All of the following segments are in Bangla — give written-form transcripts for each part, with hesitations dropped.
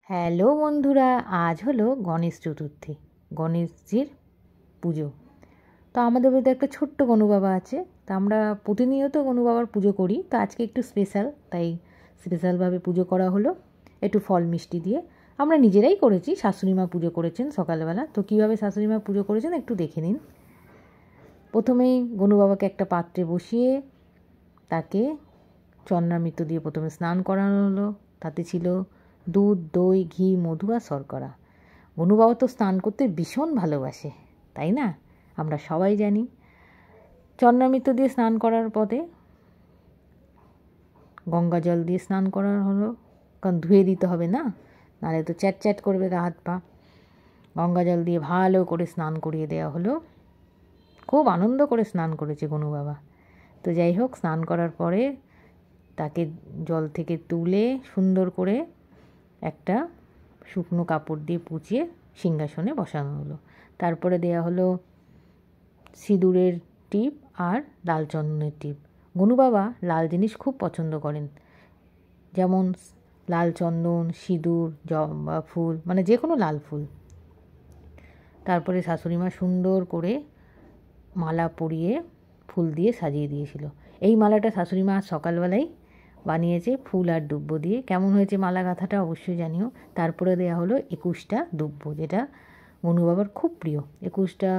হ্যালো বন্ধুরা, আজ হলো গণেশ চতুর্থী, গণেশজির পুজো। তো আমাদের বাড়িতে একটা ছোট্ট গণু বাবা আছে, তা আমরা প্রতিনিয়ত গণু বাবার পুজো করি। তো আজকে একটু স্পেশাল, তাই স্পেশালভাবে পুজো করা হলো একটু ফল মিষ্টি দিয়ে। আমরা নিজেরাই করেছি, শাশুড়িমা পুজো করেছেন সকালবেলা। তো কীভাবে শাশুড়িমা পুজো করেছেন একটু দেখে নিন। প্রথমেই গণু বাবাকে একটা পাত্রে বসিয়ে তাকে চন্দ্রামৃত দিয়ে প্রথমে স্নান করানো হলো। তাতে ছিল দুধ, দই, ঘি, মধু আর শর্করা। গণু বাবা তো স্নান করতে ভীষণ ভালোবাসে, তাই না? আমরা সবাই জানি। চন্দ্রামৃত দিয়ে স্নান করার পরে গঙ্গা জল দিয়ে স্নান করা হলো, কারণ ধুয়ে দিতে হবে না, নাহলে তো চ্যাট চ্যাট করবে গা হাত পা। গঙ্গা জল দিয়ে ভালো করে স্নান করিয়ে দেওয়া হলো। খুব আনন্দ করে স্নান করেছে গণু বাবা। তো যাই হোক, স্নান করার পরে তাকে জল থেকে তুলে সুন্দর করে একটা শুকনো কাপড় দিয়ে পুচিয়ে সিংহাসনে বসানো হলো। তারপরে দেয়া হলো সিঁদুরের টিপ আর লাল চন্দনের টিপ। গণু বাবা লাল জিনিস খুব পছন্দ করেন, যেমন লাল চন্দন, সিঁদুর, জবা ফুল, মানে যে কোনো লাল ফুল। তারপরে শাশুড়িমা সুন্দর করে মালা পরিয়ে ফুল দিয়ে সাজিয়ে দিয়েছিল। এই মালাটা শাশুড়িমা আজ সকালবেলায় বানিয়েছে ফুল আর দুব্বো দিয়ে। কেমন হয়েছে মালা গাঁথাটা অবশ্যই জানিও। তারপরে দেওয়া হলো 21টা দুব্বো, যেটা গণু বাবার খুব প্রিয়। 21টা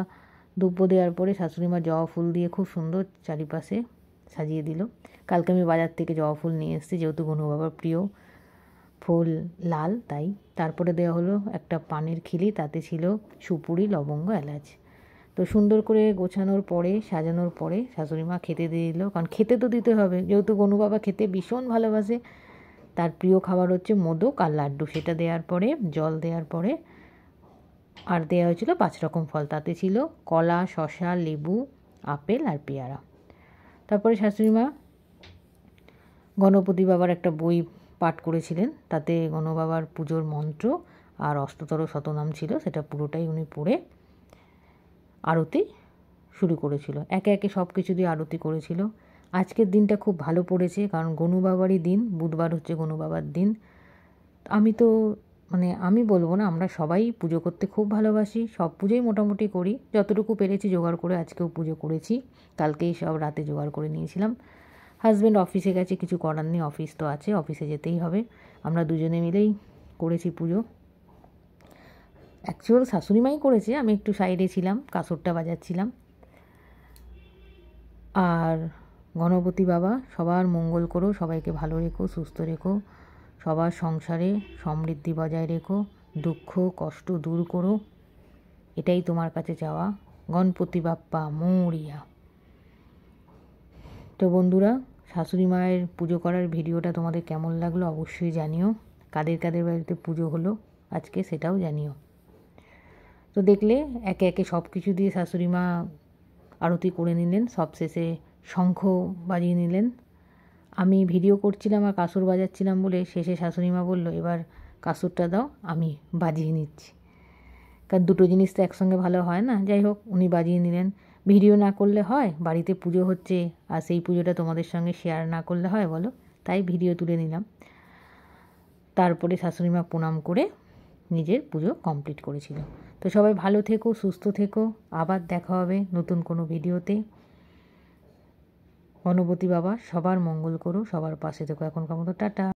দুব্বো দেওয়ার পরে শাশুড়িমা জবা ফুল দিয়ে খুব সুন্দর চারিপাশে সাজিয়ে দিল। কালকে আমি বাজার থেকে জবা ফুল নিয়ে এসেছি, যেহেতু গণু বাবার প্রিয় ফুল লাল, তাই। তারপরে দেওয়া হলো একটা পানের খিলি, তাতে ছিল সুপুরি, লবঙ্গ, এলাচ। তো সুন্দর করে গোছানোর পরে, সাজানোর পরে শাশুড়িমা খেতে দিয়ে দিল, কারণ খেতে তো দিতে হবে, যেহেতু গণু বাবা খেতে ভীষণ ভালোবাসে। তার প্রিয় খাবার হচ্ছে মোদক আর লাড্ডু। সেটা দেওয়ার পরে, জল দেওয়ার পরে আর দেওয়া হয়েছিল 5 রকম ফল, তাতে ছিল কলা, শসা, লেবু, আপেল আর পেয়ারা। তারপরে শাশুড়িমা গণপতি বাবার একটা বই পাঠ করেছিলেন, তাতে গণু বাবার পুজোর মন্ত্র আর অষ্টতর শতনাম ছিল, সেটা পুরোটাই উনি পড়ে আরতি শুরু করেছিল। একে একে সব কিছু দিয়ে আরতি করেছিল। আজকের দিনটা খুব ভালো পড়েছে, কারণ গণু বাবারই দিন, বুধবার হচ্ছে গণু বাবার দিন। আমি বলবো না, আমরা সবাই পুজো করতে খুব ভালোবাসি, সব পুজোই মোটামুটি করি, যতটুকু পেরেছি জোগাড় করে আজকেও পুজো করেছি। কালকেই সব রাতে জোগাড় করে নিয়েছিলাম। হাজব্যান্ড অফিসে গেছে, কিছু করার নেই, অফিস তো আছে, অফিসে যেতেই হবে। আমরা দুজনে মিলেই করেছি পুজো। অ্যাকচুয়াল শাশুড়িমাই করেছে, আমি একটু সাইডে ছিলাম, কাঁসরটা বাজাচ্ছিলাম। আর গণপতি বাবা সবার মঙ্গল করো, সবাইকে ভালো রেখো, সুস্থ রেখো, সবার সংসারে সমৃদ্ধি বজায় রেখো, দুঃখ কষ্ট দূর করো, এটাই তোমার কাছে চাওয়া। গণপতি বাপ্পা মোরিয়া। তো বন্ধুরা, শাশুড়ি মায়ের পুজো করার ভিডিওটা তোমাদের কেমন লাগলো অবশ্যই জানিও। কাদের কাদের বাড়িতে পুজো হলো আজকে সেটাও জানিও। তো দেখলে একে একে সব কিছু দিয়ে শাশুড়ি মা আরতি করে নিলেন, সবশেষে শঙ্খ বাজিয়ে নিলেন। আমি ভিডিও করছিলাম আর কাসর বাজাচ্ছিলাম বলে শেষে শাশুড়িমা বলল, এবার কাসরটা দাও, আমি বাজিয়ে নিচ্ছি, কারণ দুটো জিনিস তো একসঙ্গে ভালো হয় না। যাই হোক, উনি বাজিয়ে নিলেন। ভিডিও না করলে হয়? বাড়িতে পুজো হচ্ছে আর সেই পুজোটা তোমাদের সঙ্গে শেয়ার না করলে হয় বলো? তাই ভিডিও তুলে নিলাম। তারপরে শাশুড়িমা প্রণাম করে নিজের পুজো কমপ্লিট করেছিল। তো সবাই ভালো থেকো, সুস্থ থেকো, আবার দেখা হবে নতুন কোনো ভিডিওতে। গণপতি বাবা সবার মঙ্গল করো, সবার পাশে থেকো। এখনকার মতো টাটা।